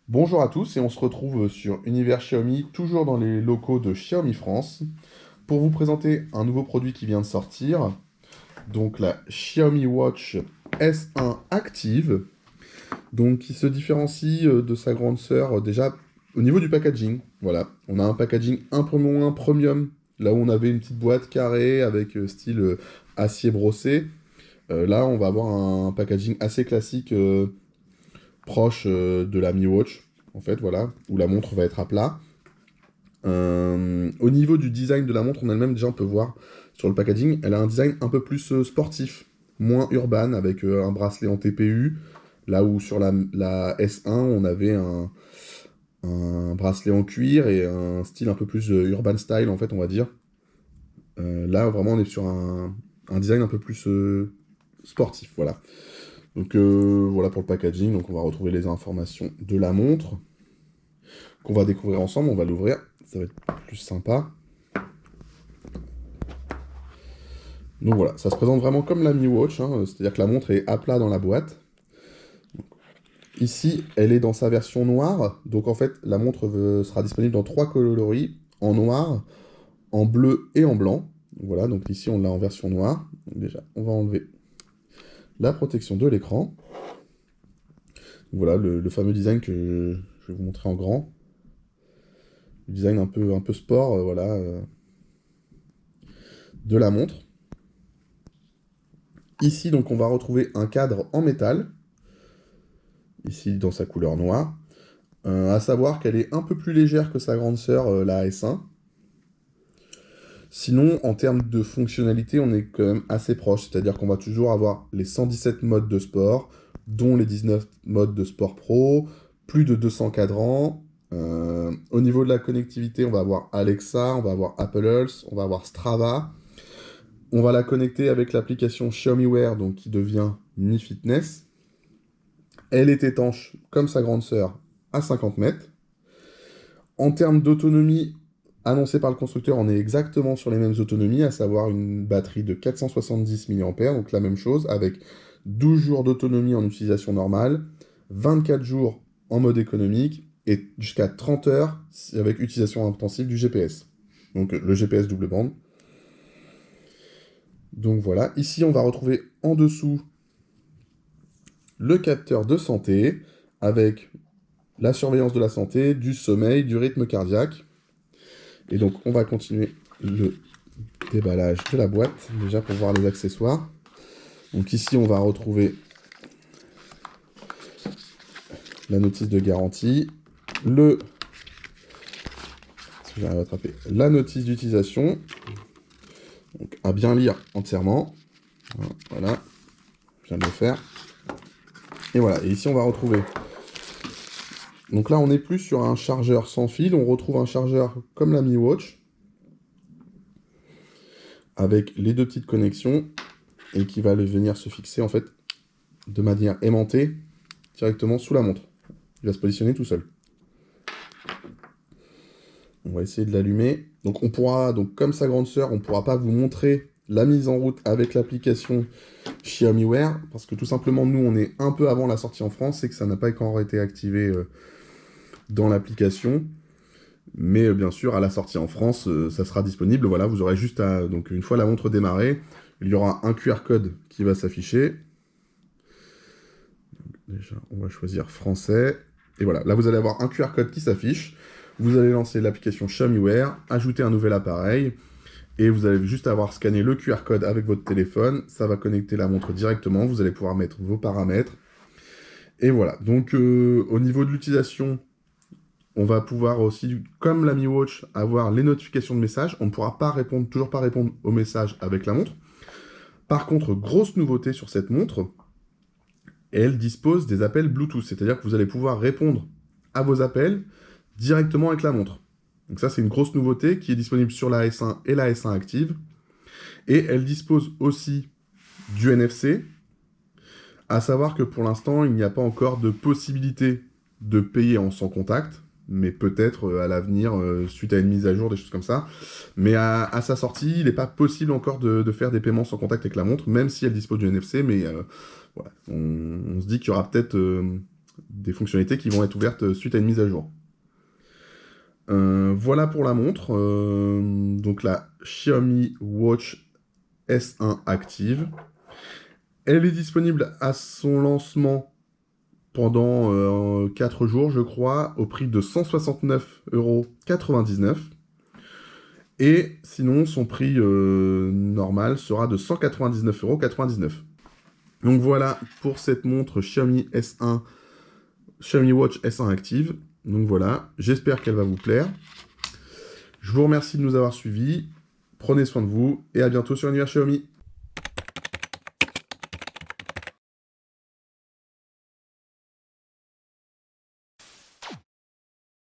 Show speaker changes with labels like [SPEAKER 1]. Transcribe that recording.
[SPEAKER 1] Bonjour à tous et on se retrouve sur Univers Xiaomi, toujours dans les locaux de Xiaomi France, pour vous présenter un nouveau produit qui vient de sortir, donc la Xiaomi Watch S1 Active, donc qui se différencie de sa grande sœur déjà au niveau du packaging. Voilà, on a un packaging un peu moins premium, là où on avait une petite boîte carrée avec style acier brossé. Là, on va avoir un packaging assez classique proche de la Mi Watch, en fait, voilà, où la montre va être à plat. Au niveau du design de la montre en elle-même, déjà on peut voir sur le packaging, elle a un design un peu plus sportif, moins urbain, avec un bracelet en TPU, là où sur la S1 on avait un bracelet en cuir et un style un peu plus urban style en fait on va dire. Là vraiment on est sur un design un peu plus sportif, voilà. Donc voilà pour le packaging, donc on va retrouver les informations de la montre qu'on va découvrir ensemble, on va l'ouvrir, ça va être plus sympa. Donc voilà, ça se présente vraiment comme la Mi Watch, hein, c'est-à-dire que la montre est à plat dans la boîte. Ici, elle est dans sa version noire, donc en fait, la montre sera disponible dans trois coloris, en noir, en bleu et en blanc. Voilà, donc ici, on l'a en version noire. Donc déjà, on va enlever la protection de l'écran. Voilà, le fameux design que je vais vous montrer en grand. Le design un peu sport, voilà, de la montre. Ici, donc, on va retrouver un cadre en métal, ici dans sa couleur noire. À savoir qu'elle est un peu plus légère que sa grande sœur, la S1. Sinon, en termes de fonctionnalité, on est quand même assez proche, c'est-à-dire qu'on va toujours avoir les 117 modes de sport, dont les 19 modes de sport pro, plus de 200 cadrans. Au niveau de la connectivité, on va avoir Alexa, on va avoir Apple Health, on va avoir Strava. On va la connecter avec l'application Xiaomi Wear, donc qui devient Mi Fitness. Elle est étanche, comme sa grande sœur, à 50 mètres. En termes d'autonomie annoncée par le constructeur, on est exactement sur les mêmes autonomies, à savoir une batterie de 470 mAh, donc la même chose, avec 12 jours d'autonomie en utilisation normale, 24 jours en mode économique, et jusqu'à 30 heures avec utilisation intensive du GPS. Donc le GPS double bande. Donc voilà, ici on va retrouver en dessous le capteur de santé, avec la surveillance de la santé, du sommeil, du rythme cardiaque. Et donc, on va continuer le déballage de la boîte, déjà pour voir les accessoires. Donc ici, on va retrouver la notice de garantie, si j'arrive à attraper, la notice d'utilisation, donc à bien lire entièrement. Voilà, je viens de le faire. Et voilà, et ici, on va retrouver... Donc là, on n'est plus sur un chargeur sans fil, on retrouve un chargeur comme la Mi Watch, avec les deux petites connexions, et qui va venir se fixer, en fait, de manière aimantée, directement sous la montre. Il va se positionner tout seul. On va essayer de l'allumer. Donc on pourra, donc comme sa grande sœur, on ne pourra pas vous montrer la mise en route avec l'application Xiaomi Wear, parce que tout simplement, nous, on est un peu avant la sortie en France, et que ça n'a pas encore été activé dans l'application. Mais bien sûr, à la sortie en France, ça sera disponible. Voilà, vous aurez juste à... Donc une fois la montre démarrée, il y aura un QR code qui va s'afficher. Déjà, on va choisir français. Et voilà, là vous allez avoir un QR code qui s'affiche. Vous allez lancer l'application Xiaomi Wear, ajouter un nouvel appareil, et vous allez juste avoir scanné le QR code avec votre téléphone. Ça va connecter la montre directement. Vous allez pouvoir mettre vos paramètres. Et voilà. Donc au niveau de l'utilisation, on va pouvoir aussi, comme la Mi Watch, avoir les notifications de messages. On ne pourra pas répondre, toujours pas répondre aux messages avec la montre. Par contre, grosse nouveauté sur cette montre, elle dispose des appels Bluetooth, c'est-à-dire que vous allez pouvoir répondre à vos appels directement avec la montre. Donc ça, c'est une grosse nouveauté qui est disponible sur la S1 et la S1 Active. Et elle dispose aussi du NFC, à savoir que pour l'instant, il n'y a pas encore de possibilité de payer en sans contact, mais peut-être à l'avenir, suite à une mise à jour, des choses comme ça. Mais à sa sortie, il n'est pas possible encore de faire des paiements sans contact avec la montre, même si elle dispose du NFC, mais voilà. On se dit qu'il y aura peut-être des fonctionnalités qui vont être ouvertes suite à une mise à jour. Voilà pour la montre. Donc la Xiaomi Watch S1 Active. Elle est disponible à son lancement pendant 4 jours, je crois, au prix de 169,99 €. Et sinon, son prix normal sera de 199,99 €. Donc voilà pour cette montre Xiaomi S1, Xiaomi Watch S1 Active. Donc voilà, j'espère qu'elle va vous plaire. Je vous remercie de nous avoir suivis. Prenez soin de vous et à bientôt sur Univers Xiaomi.